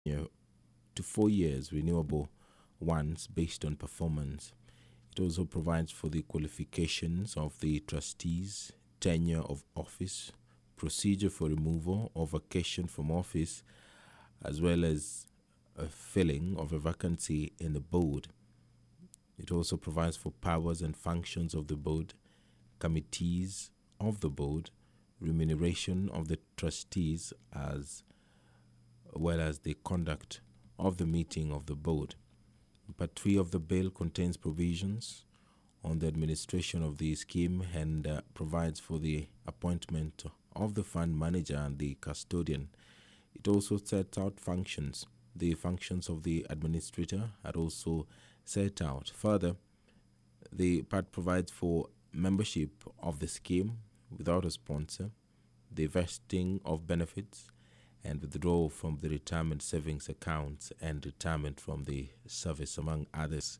to 4 years, renewable ones based on performance. It also provides for the qualifications of the trustees, tenure of office, procedure for removal or vacation from office, as well as a filling of a vacancy in the board. It also provides for powers and functions of the board, committees of the board, remuneration of the trustees, as well as the conduct of the meeting of the board. Part 3 of the bill contains provisions on the administration of the scheme and provides for the appointment of the fund manager and the custodian. It also sets out functions. The functions of the administrator are also set out. Further, the part provides for membership of the scheme without a sponsor, the vesting of benefits, and withdrawal from the retirement savings accounts and retirement from the service, among others.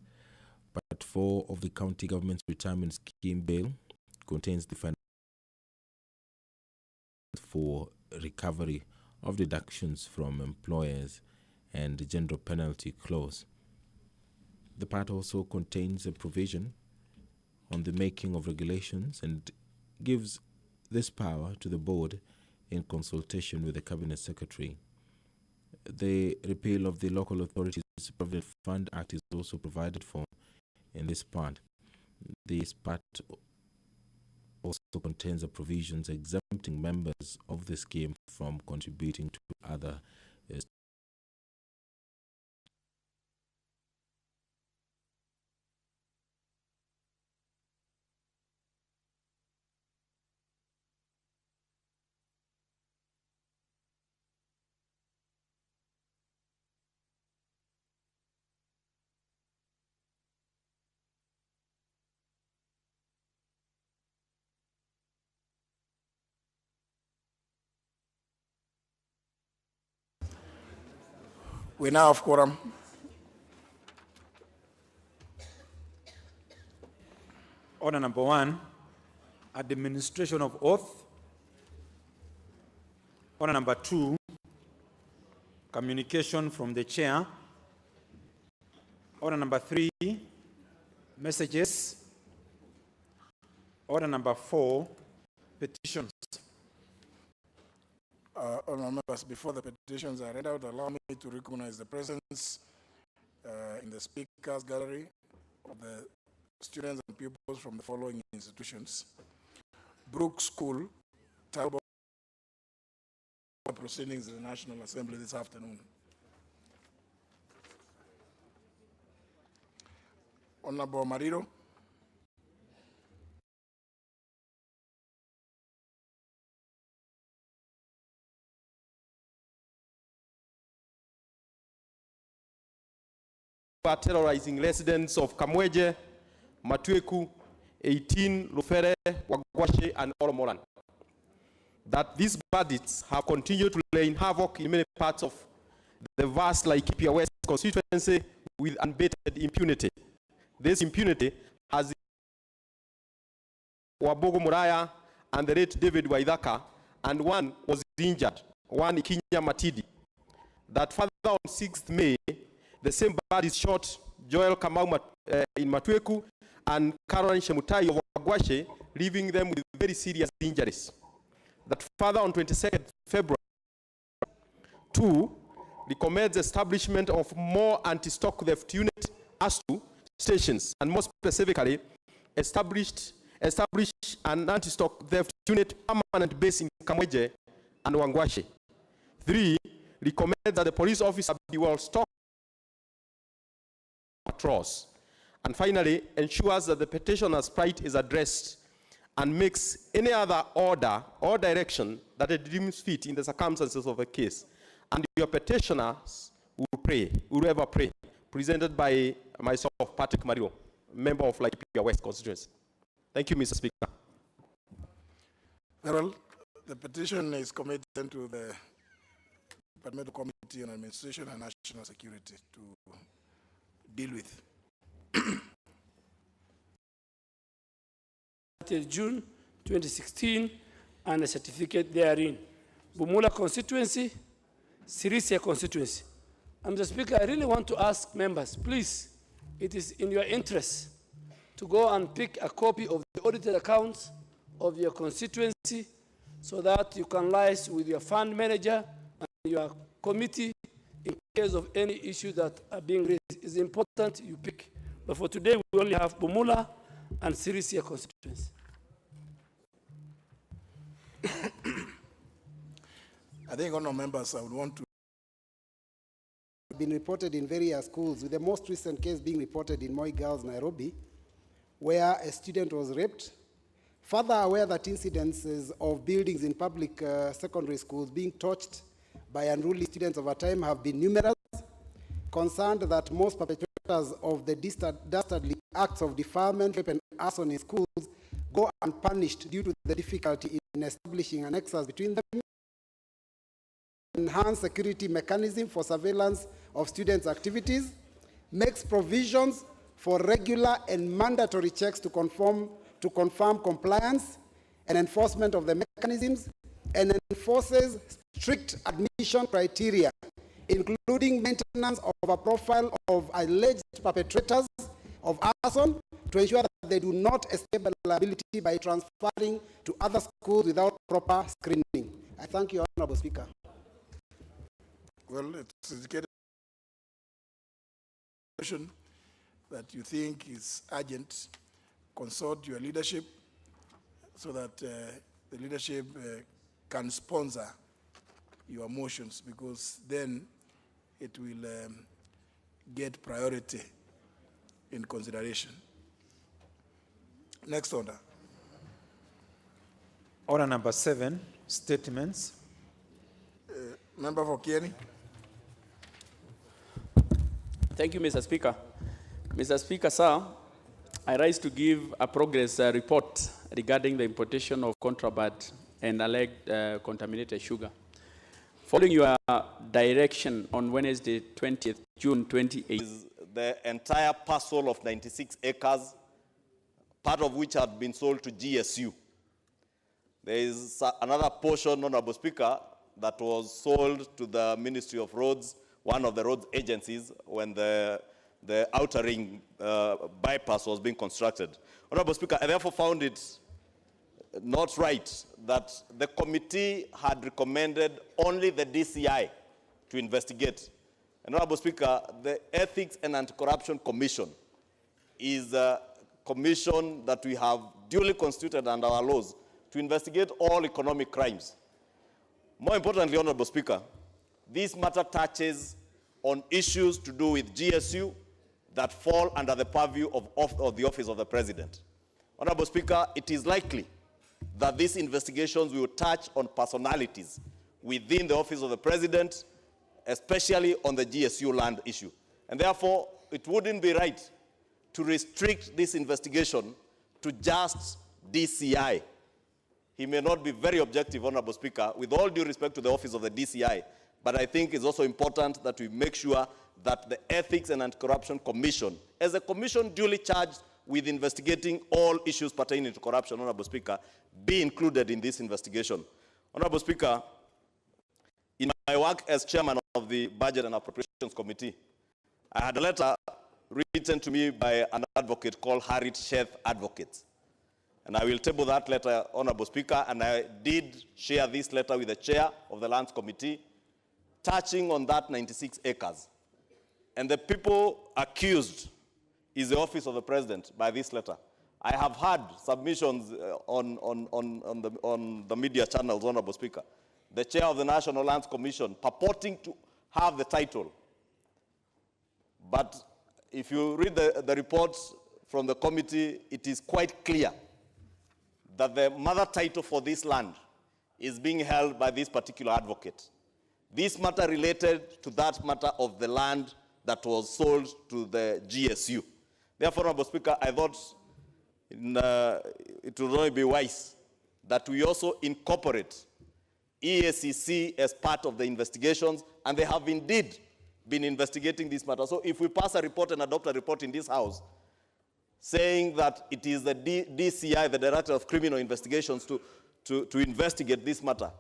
Part 4 of the County Government's Retirement Scheme Bill contains the finance for recovery of deductions from employers and the general penalty clause. The part also contains a provision on the making of regulations and gives this power to the board in consultation with the Cabinet Secretary. The repeal of the Local Authorities Provident Fund Act is also provided for in this part. This part also contains the provisions exempting members of the scheme from contributing to other We now have quorum. Order number 1, administration of oath. Order number 2, communication from the chair. Order number 3, messages. Order number 4, petitions. Honourable members, before the petitions are read out, allow me to recognize the presence in the speakers gallery of the students and pupils from the following institutions: Brook School, Talbot. Proceedings in the National Assembly this afternoon. Honourable Mariro. Are terrorizing residents of Kamweje, Matweku, 18, Lufere, Wagwashe, and Oromoran. That these bandits have continued to lay havoc in many parts of the vast Laikipia West constituency with unabated impunity. This impunity has Wabogo Muraya and the late David Waithaka, and one was injured, one Ikinya Matidi. That further on 6th May, the same bandits shot Joel Kamau in Matweku and Caroline Shemutai of Wagwashe, leaving them with very serious injuries. That further on 22nd February, 2 recommends establishment of more anti-stock theft unit ASTU stations, and more specifically, establish an anti-stock theft unit permanent base in Kamweje and Wangwashe. 3 recommends that the police officer be well stocked patrols. And finally, ensures that the petitioner's plight is addressed and makes any other order or direction that it deems fit in the circumstances of a case. And your petitioners will ever pray. Presented by myself, Patrick Mario, member of Laikipia West constituency. Thank you, Mr. Speaker. Well, the petition is committed to the Departmental Committee on Administration and National Security to deal with. June 2016, and a certificate therein. Bumula constituency, Sirisia constituency. Mr. Speaker, I really want to ask members, please, it is in your interest to go and pick a copy of the audited accounts of your constituency so that you can liaise with your fund manager and your committee in case of any issues that are being raised. It's important you pick. But for today, we only have Bumula and Sirisia constituency. I think honourable members, I would want to been reported in various schools, with the most recent case being reported in Moi Girls, Nairobi, where a student was raped. Further aware that incidences of buildings in public secondary schools being torched by unruly students over time have been numerous. Concerned that most perpetrators of the dastardly acts of defilement, rape, and arson in schools go unpunished due to the difficulty in establishing a nexus between them. Enhance security mechanism for surveillance of students' activities, makes provisions for regular and mandatory checks to confirm compliance and enforcement of the mechanisms, and enforces strict admission criteria, including maintenance of a profile of alleged perpetrators of arson to ensure that they do not escape liability by transferring to other schools without proper screening. I thank you, Honorable Speaker. Well, it's indicated that you think is urgent. Consult your leadership so that the leadership can sponsor your motions, because then it will get priority in consideration. Next order. Order number 7, statements. Member for Kieni. Thank you, Mr. Speaker. Mr. Speaker, sir, I rise to give a progress report regarding the importation of contraband and alleged contaminated sugar. Following your direction on Wednesday, 20th June 2018. The entire parcel of 96 acres, part of which had been sold to GSU. There is another portion, Honorable Speaker, that was sold to the Ministry of Roads, one of the roads agencies, when the outer ring bypass was being constructed. Honorable Speaker, I therefore found it not right that the committee had recommended only the DCI to investigate. And Honorable Speaker, the Ethics and Anti-Corruption Commission is a commission that we have duly constituted under our laws to investigate all economic crimes. More importantly, Honorable Speaker, this matter touches on issues to do with GSU that fall under the purview of the Office of the President. Honorable Speaker, it is likely that these investigations will touch on personalities within the Office of the President, especially on the GSU land issue. And therefore, it wouldn't be right to restrict this investigation to just DCI. He may not be very objective, Honorable Speaker, with all due respect to the Office of the DCI, but I think it's also important that we make sure that the Ethics and Anti-Corruption Commission, as a commission duly charged with investigating all issues pertaining to corruption, Honorable Speaker, be included in this investigation. Honorable Speaker, in my work as chairman of the Budget and Appropriations Committee, I had a letter written to me by an advocate called Harriet Sheth Advocates. And I will table that letter, Honorable Speaker, and I did share this letter with the chair of the Lands Committee, touching on that 96 acres. And the people accused is the Office of the President by this letter. I have had submissions on the media channels, Honorable Speaker. The chair of the National Lands Commission purporting to have the title. But if you read the reports from the committee, it is quite clear that the mother title for this land is being held by this particular advocate. This matter related to that matter of the land that was sold to the GSU. Therefore, Honorable Speaker, I thought it would only be wise that we also incorporate EACC as part of the investigations, and they have indeed been investigating this matter. So if we pass a report and adopt a report in this House saying that it is the DCI, the Director of Criminal Investigations, to investigate this matter,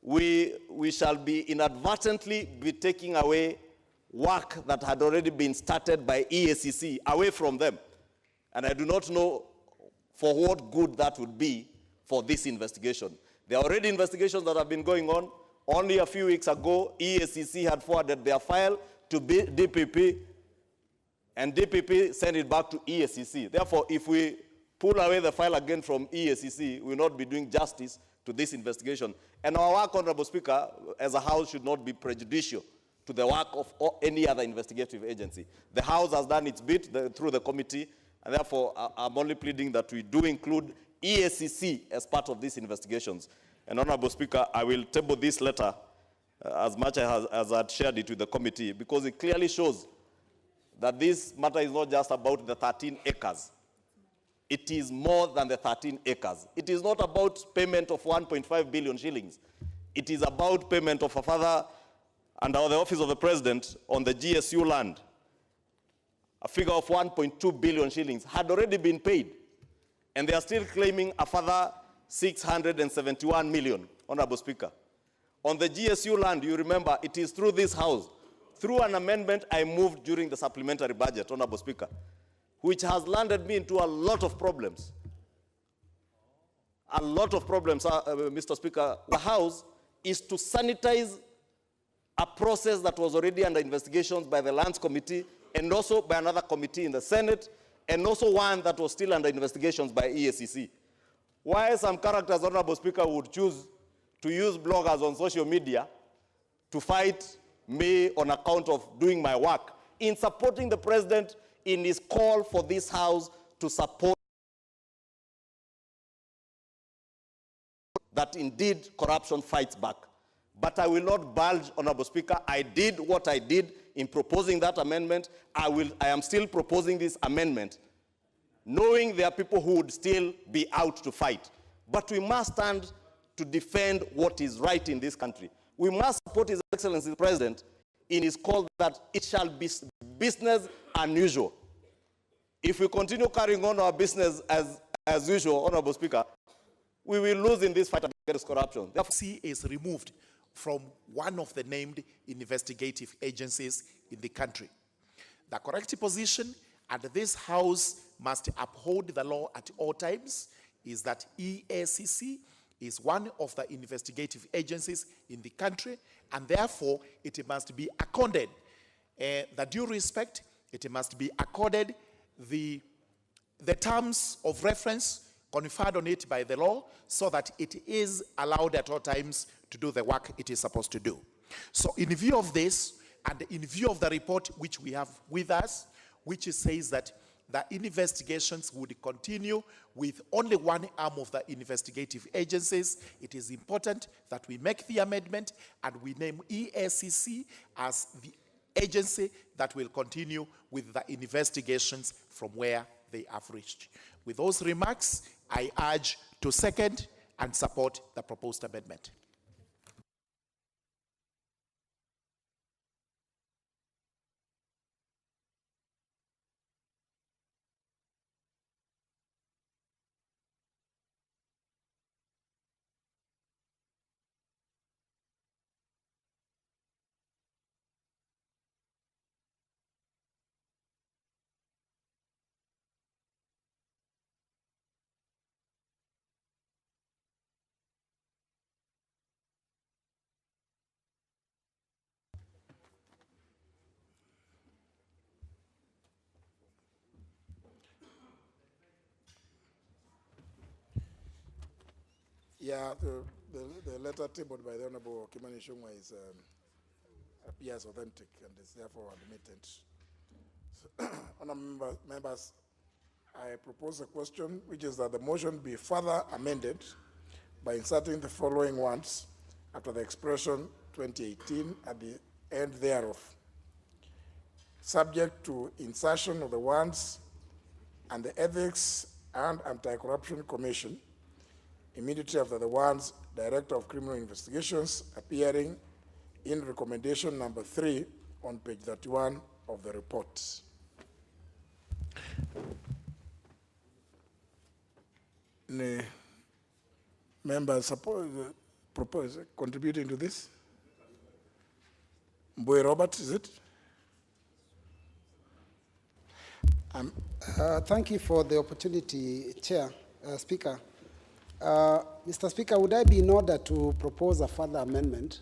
we shall be inadvertently be taking away work that had already been started by EACC away from them. And I do not know for what good that would be for this investigation. There are already investigations that have been going on. Only a few weeks ago, EACC had forwarded their file to DPP, and DPP sent it back to EACC. Therefore, if we pull away the file again from EACC, we will not be doing justice to this investigation. And our work, Honorable Speaker, as a House should not be prejudicial to the work of any other investigative agency. The House has done its bit through the committee, and therefore I'm only pleading that we do include EACC as part of these investigations. And Honorable Speaker, I will table this letter as much as I'd shared it with the committee, because it clearly shows that this matter is not just about the 13 acres. It is more than the 13 acres. It is not about payment of 1.5 billion shillings. It is about payment of a further, under the office of the President, on the GSU land. A figure of 1.2 billion shillings had already been paid. And they are still claiming a further 671 million, Honorable Speaker. On the GSU land, you remember, it is through this House, through an amendment I moved during the supplementary budget, Honorable Speaker, which has landed me into a lot of problems. A lot of problems, Mr. Speaker. The House is to sanitize a process that was already under investigations by the Lands Committee and also by another committee in the Senate, and also one that was still under investigations by EACC. Why some characters, Honorable Speaker, would choose to use bloggers on social media to fight me on account of doing my work in supporting the President in his call for this House to support that indeed corruption fights back. But I will not budge, Honorable Speaker. I did what I did in proposing that amendment. I am still proposing this amendment, knowing there are people who would still be out to fight. But we must stand to defend what is right in this country. We must support His Excellency the President in his call that it shall be business unusual. If we continue carrying on our business as usual, Honorable Speaker, we will lose in this fight against corruption. The FC is removed from one of the named investigative agencies in the country. The correct position, and this House must uphold the law at all times, is that EACC is one of the investigative agencies in the country, and therefore it must be accorded the due respect. It must be accorded the terms of reference conferred on it by the law, so that it is allowed at all times to do the work it is supposed to do. So in view of this, and in view of the report which we have with us, which says that the investigations would continue with only one arm of the investigative agencies, it is important that we make the amendment and we name EACC as the agency that will continue with the investigations from where they have reached. With those remarks, I urge to second and support the proposed amendment. Yeah, the letter tabled by the Honorable Kimani Ichung'wah appears authentic and is therefore admitted. So, Honorable members, I propose a question, which is that the motion be further amended by inserting the following words after the expression 2018 at the end thereof, subject to insertion of the words and the Ethics and Anti-Corruption Commission immediately after the words Director of Criminal Investigations, appearing in recommendation number 3 on page 31 of the report. Any members propose contributing to this? Mboy Robert, is it? Thank you for the opportunity, Chair, Speaker. Mr. Speaker, would I be in order to propose a further amendment?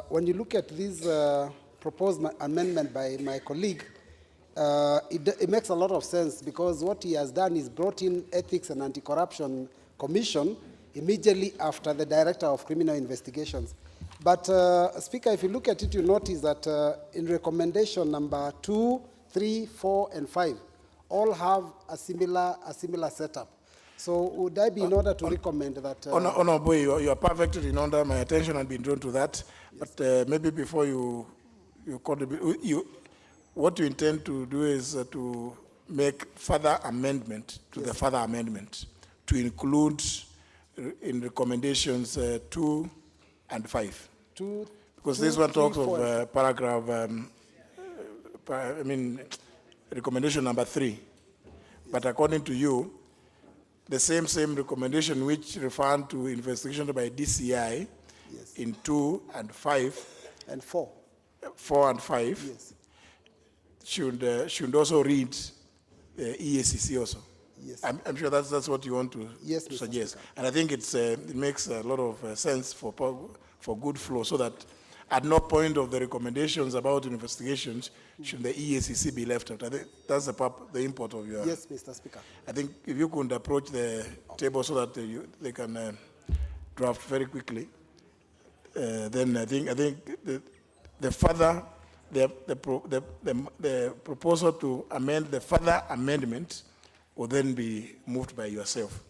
When you look at this proposed amendment by my colleague, it makes a lot of sense because what he has done is brought in Ethics and Anti-Corruption Commission immediately after the Director of Criminal Investigations. But, Speaker, if you look at it, you notice that in recommendation number 2, 3, 4, and 5, all have a similar setup. So would I be in order to recommend that? Honorable, you are perfectly in order. My attention had been drawn to that. Yes. But maybe before you contribute, what you intend to do is to make further amendment to the further amendment to include in recommendations 2 and 5. Because this one talks of paragraph, recommendation number 3. Yes. But according to you, the same recommendation which referred to investigation by DCI in 2 and 5 and 4. 4 and 5 should also read the EACC also. Yes. I'm sure that's what you want to suggest. And I think it makes a lot of sense for good flow, so that at no point of the recommendations about investigations should the EACC be left out. I think that's the import of your... Yes, Mr. Speaker. I think if you could approach the table so that they can draft very quickly, then I think the further the proposal to amend the further amendment will then be moved by yourself.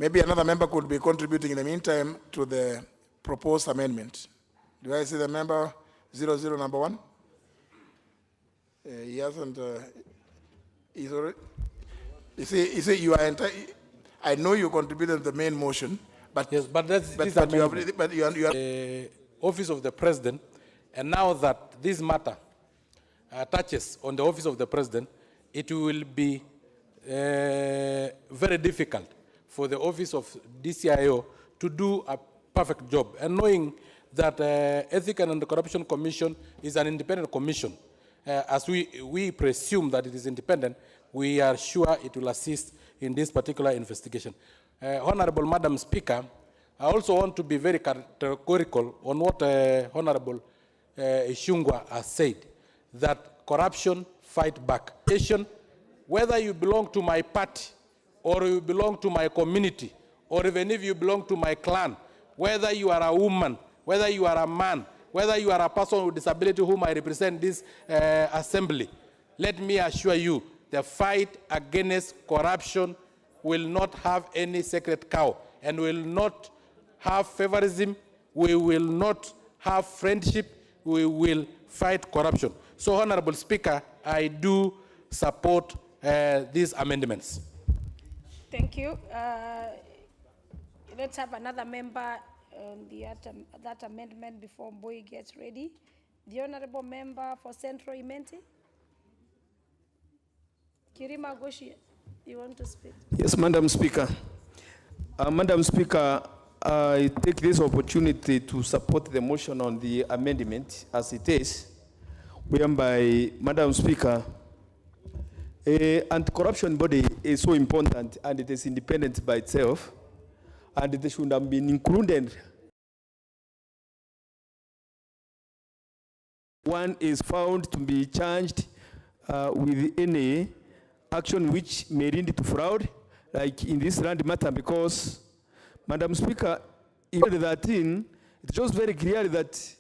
Maybe another member could be contributing in the meantime to the proposed amendment. Do I see the member 00 number 1? He hasn't. He's already. You see, you are. I know you contributed to the main motion, but yes, but that's you are Office of the President, and now that this matter touches on the Office of the President, it will be very difficult for the Office of DCIO to do a perfect job. And knowing that Ethics and Corruption Commission is an independent commission, as we presume that it is independent, we are sure it will assist in this particular investigation. Honorable Madam Speaker, I also want to be very categorical on what Honorable Ishungwa has said, that corruption fight back. Whether you belong to my party, or you belong to my community, or even if you belong to my clan, whether you are a woman, whether you are a man, whether you are a person with disability whom I represent this assembly, let me assure you, the fight against corruption will not have any sacred cow and will not have favorism. We will not have friendship. We will fight corruption. So, Honorable Speaker, I do support these amendments. Thank you. Let's have another member on that amendment before Boy gets ready. The Honorable Member for Central Imenti. Kirima Goshi, you want to speak? Yes, Madam Speaker. Madam Speaker, I take this opportunity to support the motion on the amendment as it is, whereby, Madam Speaker, anti-corruption body is so important and it is independent by itself, and it should have been included. One is found to be charged with any action which may lead to fraud, like in this land matter, because, Madam Speaker, in 2013, it shows very clearly that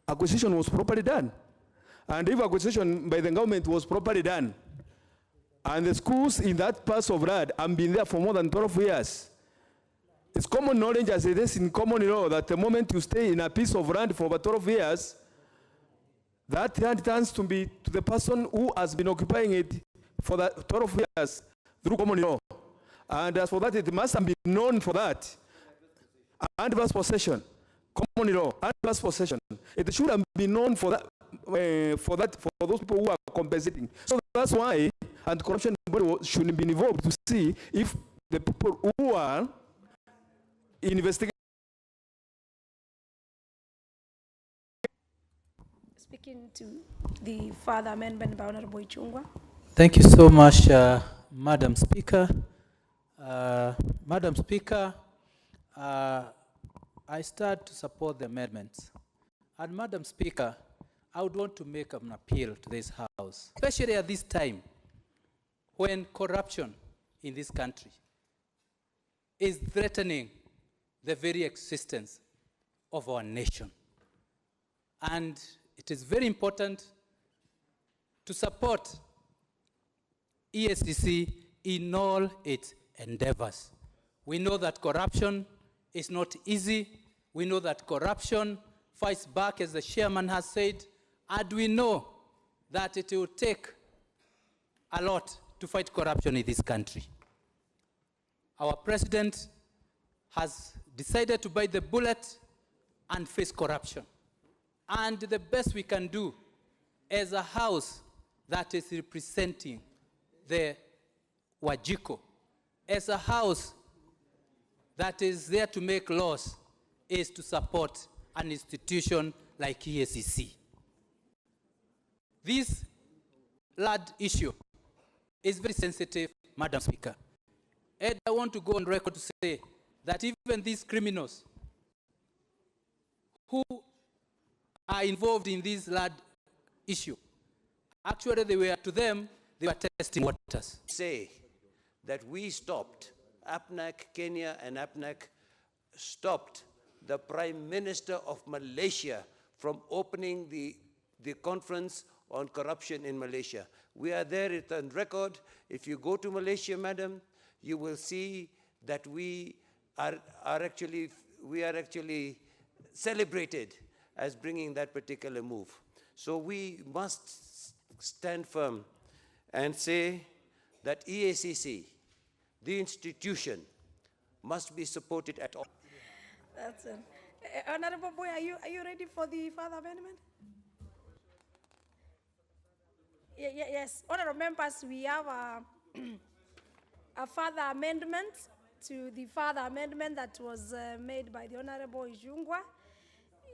acquisition was properly done. And if acquisition by the government was properly done, and the schools in that part of land have been there for more than 12 years, it's common knowledge, as it is in common law, that the moment you stay in a piece of land for over 12 years, that land turns to be to the person who has been occupying it for that 12 years through common law. And as for that, it must have been known for that. Adverse possession, common law, adverse possession. It should have been known for that, for those people who are compensating. So that's why anti-corruption body should be involved to see if the people who are investigating speaking to the further amendment by Honorable Ichung'wah. Thank you so much, Madam Speaker. Madam Speaker, I start to support the amendments. And Madam Speaker, I would want to make an appeal to this House, especially at this time when corruption in this country is threatening the very existence of our nation. And it is very important to support EACC in all its endeavors. We know that corruption is not easy. We know that corruption fights back, as the chairman has said, and we know that it will take a lot to fight corruption in this country. Our president has decided to bite the bullet and face corruption. And the best we can do as a house that is representing the Wajiko, as a house that is there to make laws, is to support an institution like EACC. This land issue is very sensitive, Madam Speaker. And I want to go on record to say that even these criminals who are involved in this land issue, actually they were testing waters. Say that we stopped, APNAC Kenya and APNAC stopped the Prime Minister of Malaysia from opening the conference on corruption in Malaysia. We are there, it's on record. If you go to Malaysia, madam, you will see that we are actually celebrated as bringing that particular move. So we must stand firm and say that EACC, the institution, must be supported at all. That's it. Honorable Boy, are you ready for the further amendment? Yes, honorable members, we have a further amendment to the further amendment that was made by the Honorable Ichung'wah,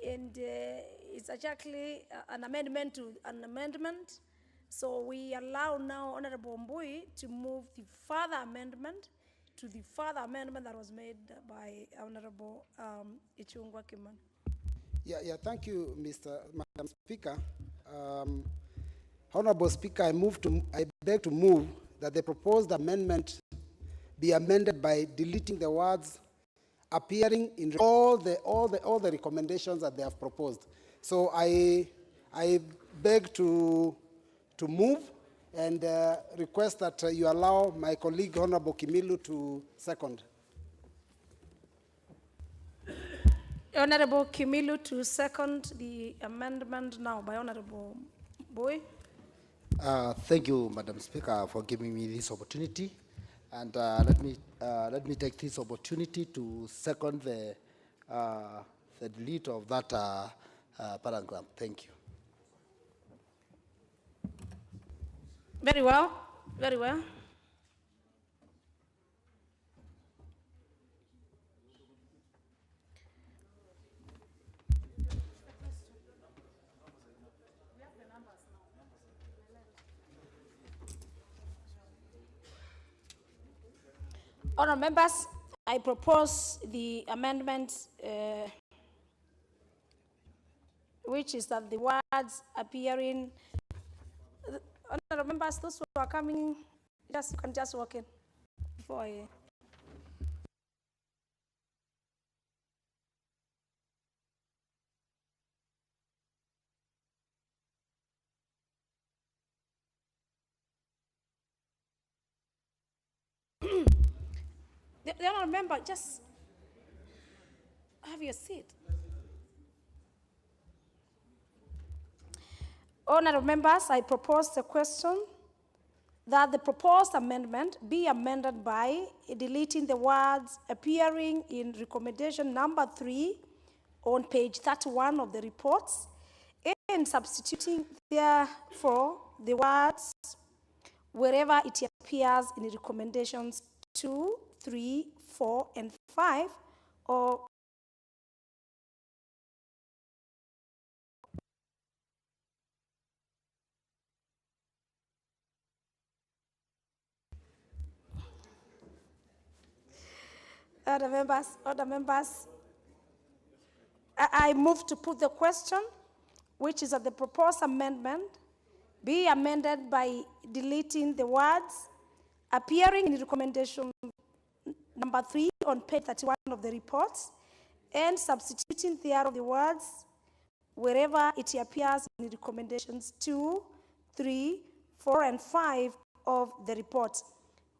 and it's actually an amendment to an amendment. So we allow now Honorable Mbui to move the further amendment to the further amendment that was made by Honorable Ichung'wah Kimani. Thank you, Madam Speaker. Honorable Speaker, I beg to move that the proposed amendment be amended by deleting the words appearing in all the recommendations that they have proposed. So I beg to move and request that you allow my colleague Honorable Kimilu to second. Honorable Kimilu to second the amendment now by Honorable Boy. Thank you, Madam Speaker, for giving me this opportunity. And let me take this opportunity to second the delete of that paragraph. Thank you. Very well, very well. Honourable members, I propose the amendment, which is that the words appearing. Honourable members, those who are coming, can just walk in before I. The honourable member, just have your seat. Honourable members, I propose the question that the proposed amendment be amended by deleting the words appearing in recommendation number 3 on page 31 of the reports and substituting therefore the words wherever it appears in recommendations 2, 3, 4, and 5, or Other members, I move to put the question, which is that the proposed amendment be amended by deleting the words appearing in recommendation number 3 on page 31 of the report and substituting thereof the words wherever it appears in recommendations 2, 3, 4, and 5 of the report.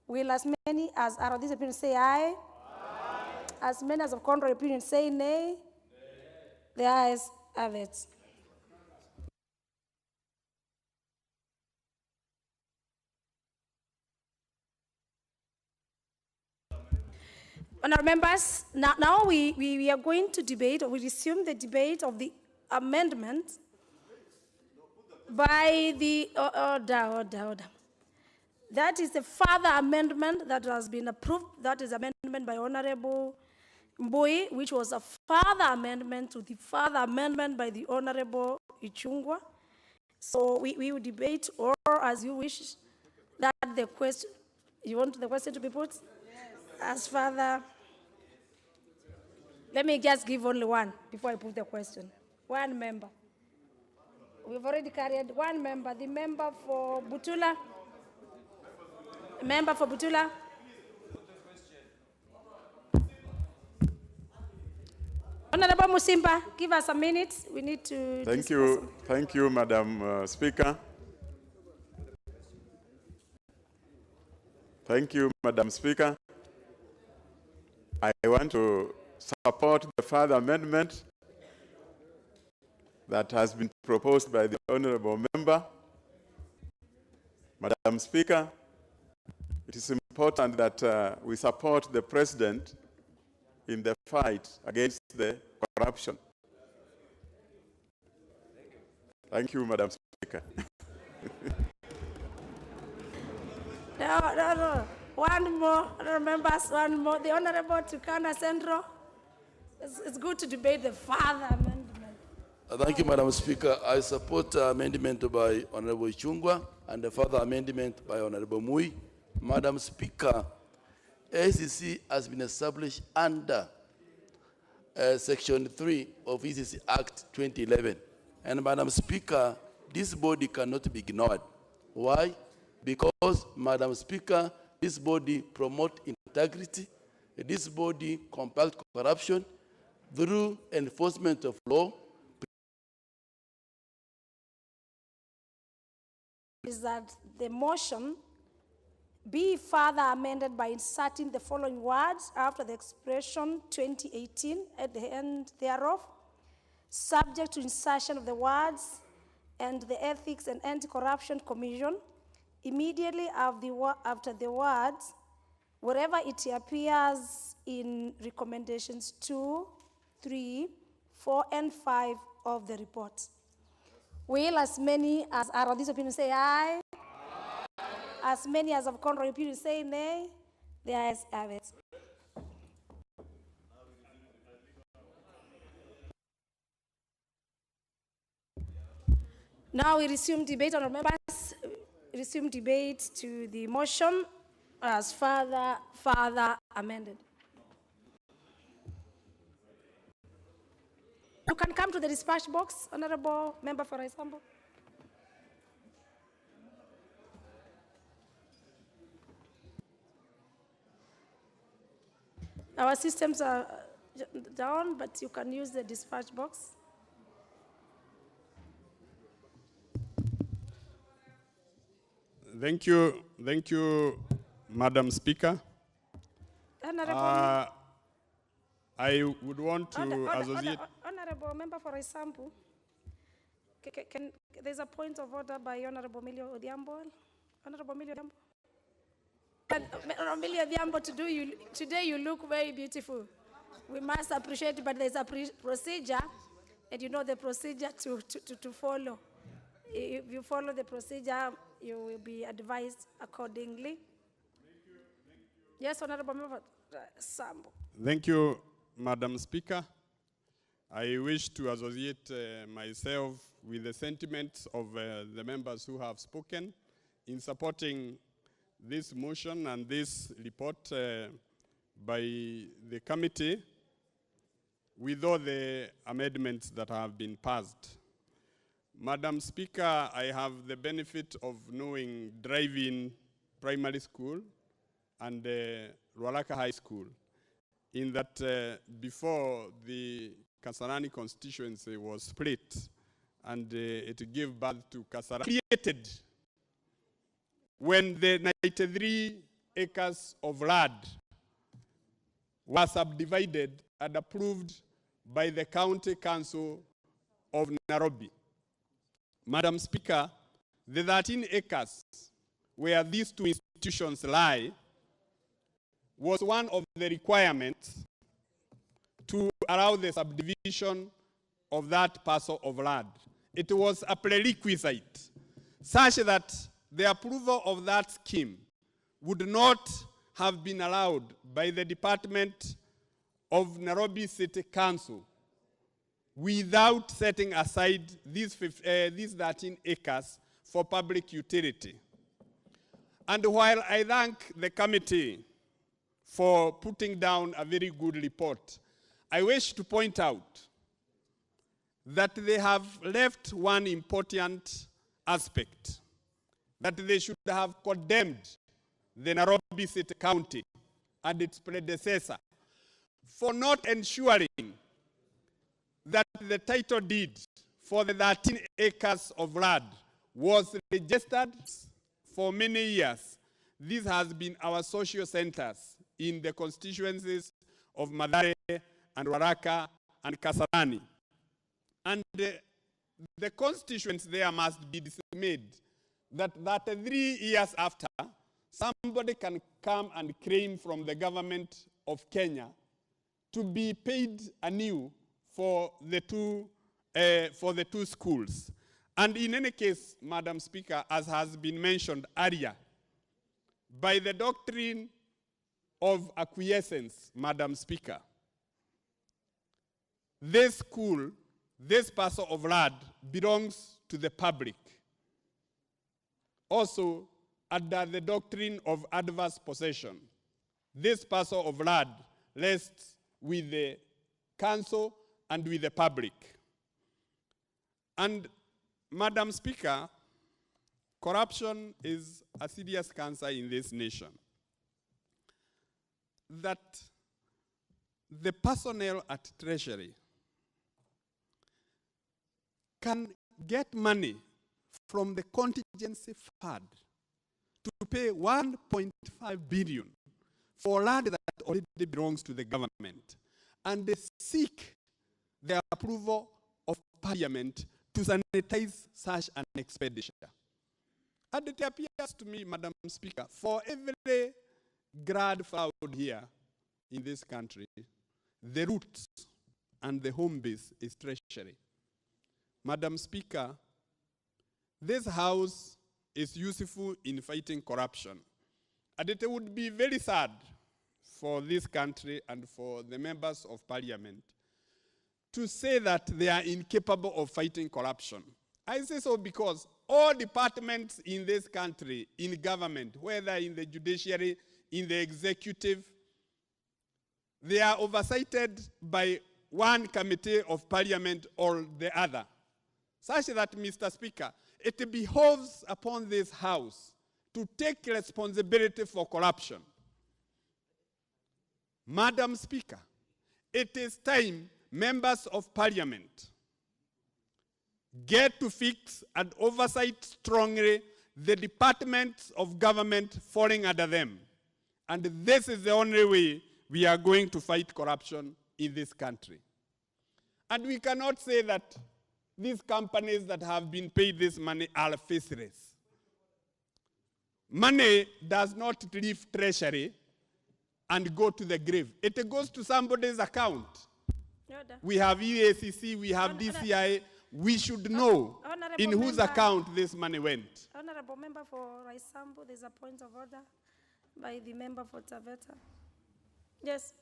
Will as many as are of this opinion say aye? Aye. As many as of contrary opinion say nay? Nay. The ayes have it. Honourable members, now we are going to debate, or we resume the debate of the amendment by the order. That is the further amendment that has been approved. That is amendment by Honourable Mbui, which was a further amendment to the further amendment by the Honourable Ichungwa. So we will debate, or as you wish, that the question, you want the question to be put? Yes. As further, let me just give only one before I put the question. One member. We've already carried one member, the member for Butula. Member for Butula. Honorable Musimba, give us a minute. We need to. Thank you, Madam Speaker. Thank you, Madam Speaker. I want to support the further amendment that has been proposed by the honorable member. Madam Speaker, it is important that we support the president in the fight against the corruption. Thank you, Madam Speaker. No. One more, members, one more. The Honorable Turkana Central. It's good to debate the further amendment. Thank you, Madam Speaker. I support the amendment by Honorable Ichungwa and the further amendment by Honorable Mui. Madam Speaker, ACC has been established under Section 3 of ECC Act 2011. And Madam Speaker, this body cannot be ignored. Why? Because, Madam Speaker, this body promotes integrity. This body combats corruption through enforcement of law. Is that the motion be further amended by inserting the following words after the expression 2018 at the end thereof, subject to insertion of the words and the Ethics and Anti-Corruption Commission immediately after the words, wherever it appears in recommendations 2, 3, 4, and 5 of the report. Will as many as are of this opinion say aye? Aye. As many as of contrary opinion say nay? The ayes have it. Now we resume debate, honourable members. Resume debate to the motion as further amended. You can come to the dispatch box, honourable member for example. Our systems are down, but you can use the dispatch box. Thank you, Madam Speaker. I would want to associate. Honorable member for example, there's a point of order by Honorable Milio Odhiambo. Honorable Milio Odhiambo. Milio Odhiambo, today you look very beautiful. We must appreciate it, but there's a procedure, and you know the procedure to follow. If you follow the procedure, you will be advised accordingly. Yes, Honorable Member Sambo. Thank you, Madam Speaker. I wish to associate myself with the sentiments of the members who have spoken in supporting this motion and this report by the committee with all the amendments that have been passed. Madam Speaker, I have the benefit of knowing driving primary school and Ruaraka High School, in that before the Kasarani constituency was split and it gave birth to Kasarani, created when the 93 acres of land were subdivided and approved by the County Council of Nairobi. Madam Speaker, the 13 acres where these two institutions lie was one of the requirements to allow the subdivision of that parcel of land. It was a prerequisite such that the approval of that scheme would not have been allowed by the Department of Nairobi City Council without setting aside these 13 acres for public utility. And while I thank the committee for putting down a very good report, I wish to point out that they have left one important aspect, that they should have condemned the Nairobi City County and its predecessor for not ensuring that the title deed for the 13 acres of land was registered for many years. This has been our social centers in the constituencies of Mathare and Ruaraka and Kasarani. And the constituents there must be dismayed that 3 years after, somebody can come and claim from the government of Kenya to be paid anew for the two schools. And in any case, Madam Speaker, as has been mentioned earlier, by the doctrine of acquiescence, Madam Speaker, this school, this parcel of land belongs to the public. Also, under the doctrine of adverse possession, this parcel of land rests with the council and with the public. And Madam Speaker, corruption is a serious cancer in this nation. That the personnel at Treasury can get money from the contingency fund to pay 1.5 billion for land that already belongs to the government, and they seek the approval of Parliament to sanitize such an expenditure. And it appears to me, Madam Speaker, for every grad flower here in this country, the roots and the home base is Treasury. Madam Speaker, this house is useful in fighting corruption. And it would be very sad for this country and for the members of Parliament to say that they are incapable of fighting corruption. I say so because all departments in this country, in government, whether in the judiciary, in the executive, they are oversighted by one committee of Parliament or the other. Such that, Mr. Speaker, it behoves upon this House to take responsibility for corruption. Madam Speaker, it is time members of Parliament get to fix and oversight strongly the departments of government falling under them. And this is the only way we are going to fight corruption in this country. And we cannot say that these companies that have been paid this money are faceless. Money does not leave Treasury and go to the grave. It goes to somebody's account. We have EACC, we have DCI. We should know in whose account this money went. Honorable Member for Raisambu, there's a point of order by the member for Taveta. Yes.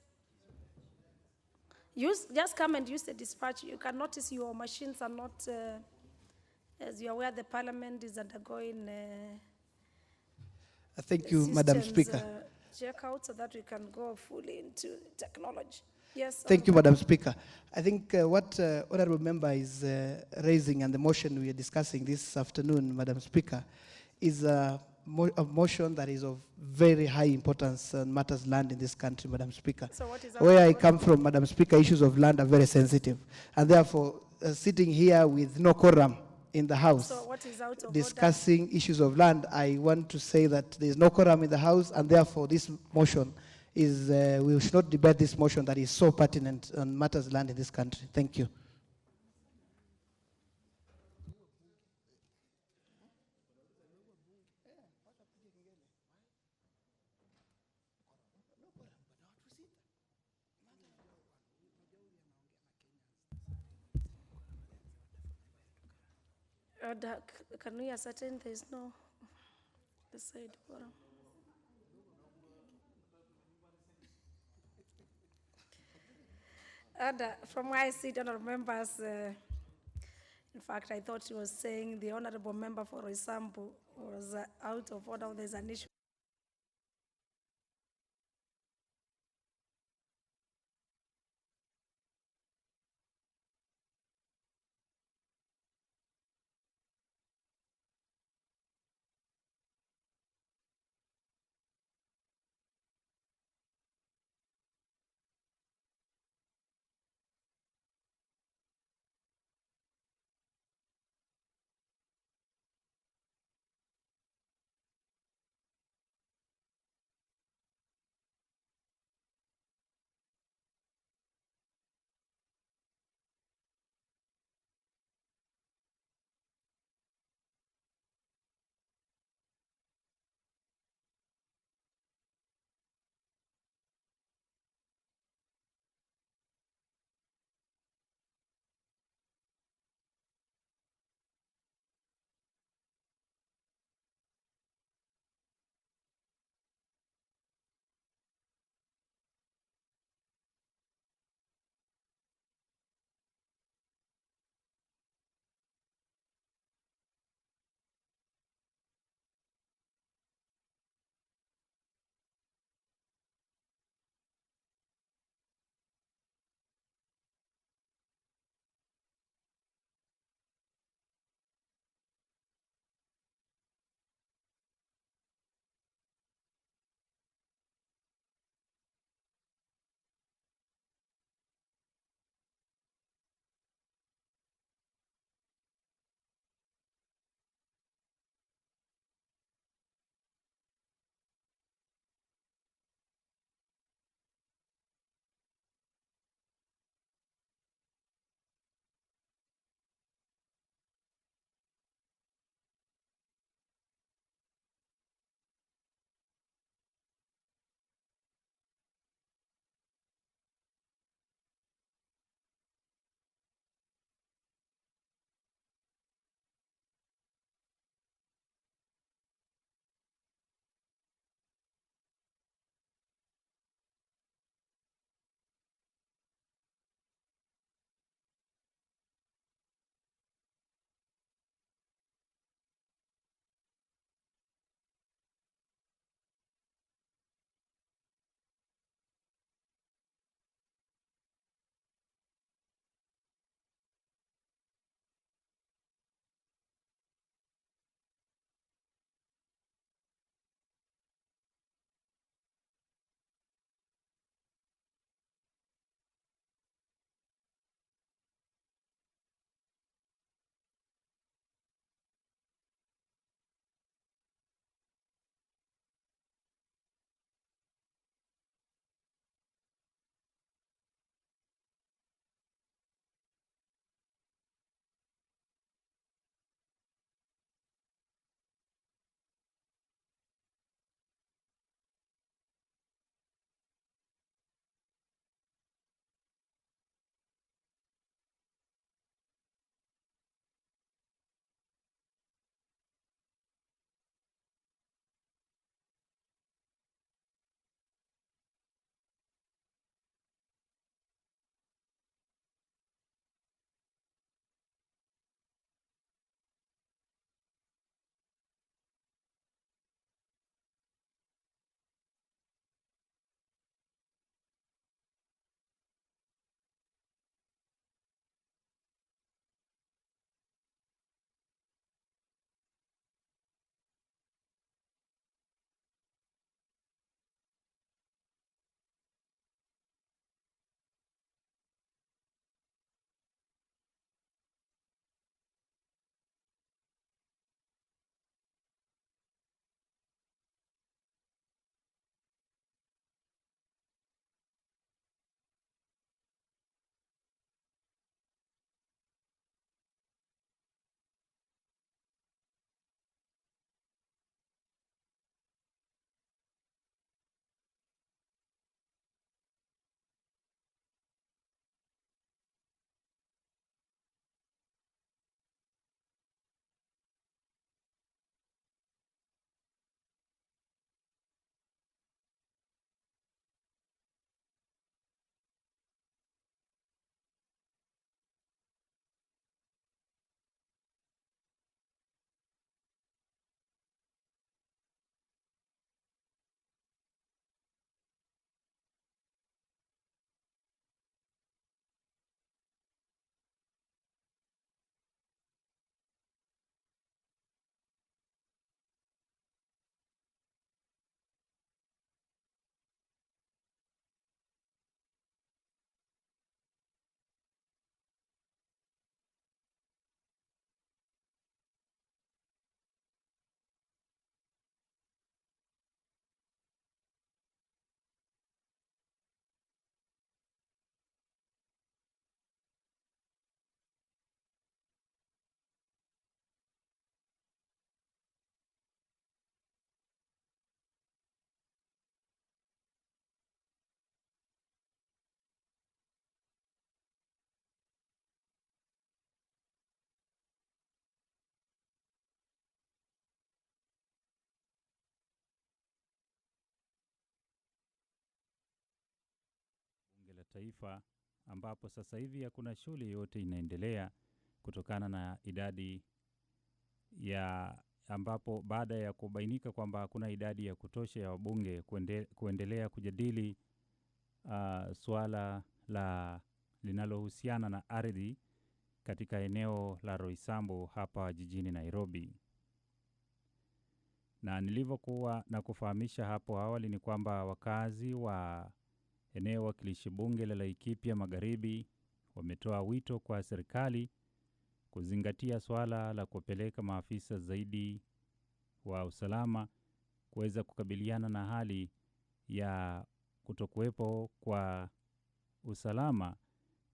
Just come and use the dispatch. You can notice your machines are not, as you're aware, the Parliament is undergoing thank you, Madam Speaker. check out so that we can go fully into technology. Yes. Thank you, Honorable. Madam Speaker. I think what Honorable Member is raising and the motion we are discussing this afternoon, Madam Speaker, is a motion that is of very high importance on matters land in this country, Madam Speaker. So what is that? Where I come from, Madam Speaker, issues of land are very sensitive. And therefore, sitting here with no quorum in the House, So what is out of discussing issues of land, I want to say that there is no quorum in the House, and therefore this motion is, we should not debate this motion that is so pertinent on matters land in this country. Thank you. Can we ascertain there is no decide quorum? And from where I sit, honorable members, in fact, I thought he was saying the honorable member for Roysambu was out of order. There's an issue. taifa, ambapo sasa hivi hakuna shule yote inaendelea kutokana na idadi ya ambapo baada ya kubainika kwamba hakuna idadi ya kutosha ya wabunge kuendelea kujadili suala la linalohusiana na ardhi katika eneo la Roysambu hapa jijini Nairobi. Na nilivyokuwa na kufahamisha hapo awali ni kwamba wakazi wa eneo wakilishi bunge la Laikipia Magharibi wametoa wito kwa serikali kuzingatia swala la kupeleka maafisa zaidi wa usalama kuweza kukabiliana na hali ya kutokuwepo kwa usalama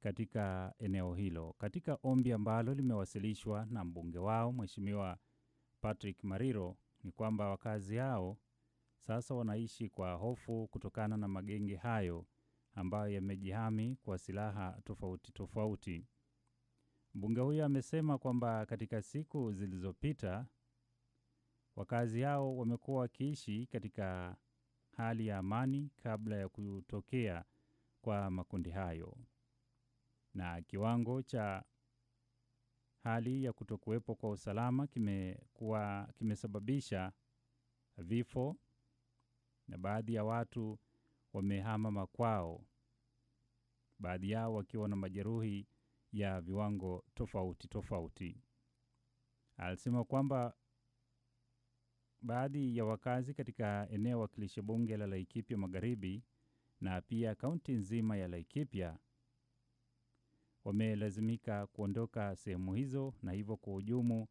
katika eneo hilo. Katika ombi ambalo limewasilishwa na mbunge wao Mheshimiwa Patrick Mariro, ni kwamba wakazi hao sasa wanaishi kwa hofu kutokana na magenge hayo ambayo yamejihami kwa silaha tofauti tofauti. Mbunge huyo amesema kwamba katika siku zilizopita wakazi hao wamekuwa wakiishi katika hali ya amani kabla ya kutokea kwa makundi hayo, na kiwango cha hali ya kutokuwepo kwa usalama kimesababisha vifo na baadhi ya watu wamehama makwao, baadhi yao wakiwa na majeruhi ya viwango tofauti tofauti. Alisema kwamba baadhi ya wakazi katika eneo wakilishi bunge la Laikipia Magharibi na pia kaunti nzima ya Laikipia wamelazimika kuondoka sehemu hizo na hivyo kuhujumu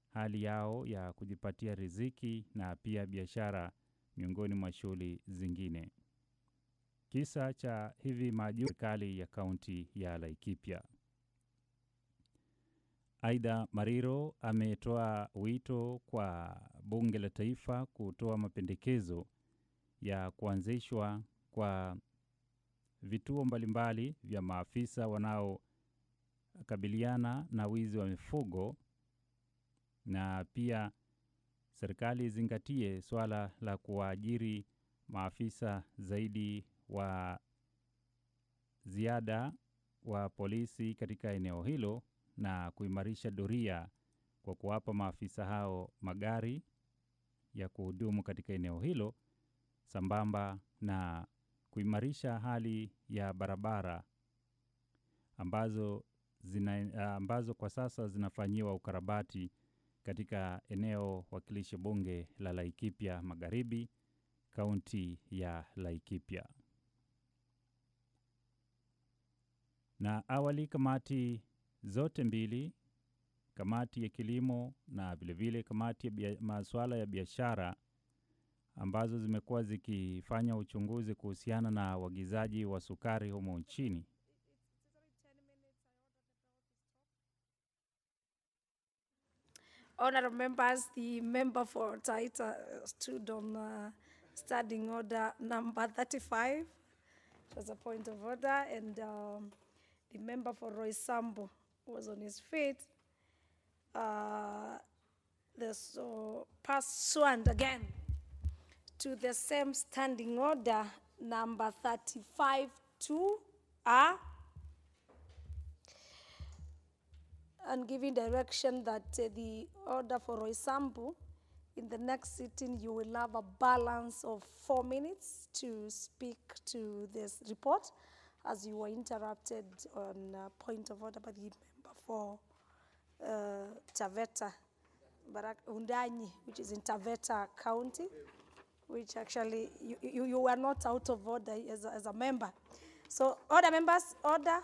hali yao ya kujipatia riziki na pia biashara miongoni mwa shughuli zingine. Kisa cha hivi majuzi serikali ya kaunti ya Laikipia. Aidha, Mariro ametoa wito kwa bunge la taifa kutoa mapendekezo ya kuanzishwa kwa vituo mbalimbali vya maafisa wanaokabiliana na wizi wa mifugo, na pia serikali izingatie swala la kuwaajiri maafisa zaidi wa ziada wa polisi katika eneo hilo na kuimarisha doria kwa kuwapa maafisa hao magari ya kuhudumu katika eneo hilo, sambamba na kuimarisha hali ya barabara ambazo kwa sasa zinafanyiwa ukarabati katika eneo wakilishi bunge la Laikipia Magharibi, kaunti ya Laikipia. Na awali kamati zote mbili, kamati ya kilimo na vilevile kamati ya masuala ya biashara, ambazo zimekuwa zikifanya uchunguzi kuhusiana na uagizaji wa sukari humo nchini, Honorable members, the member for Taita stood on standing order number 35. It was a point of order, and the member for Roysambu was on his feet. So pursuant again to the same standing order number 35-2A, and giving direction that the order for Roysambu, in the next sitting, you will have a balance of 4 minutes to speak to this report, as you were interrupted on point of order by the member for Taveta, Undanyi, which is in Taveta County, which actually you were not out of order as a member. So, order members, order.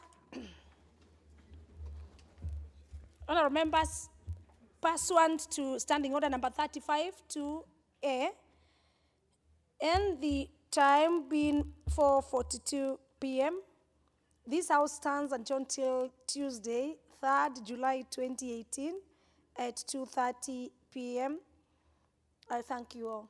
Honorable members, pursuant to standing order number 35-2A, and the time being 4:42 p.m., this House stands until Tuesday, 3rd July 2018 at 2:30 p.m. I thank you all.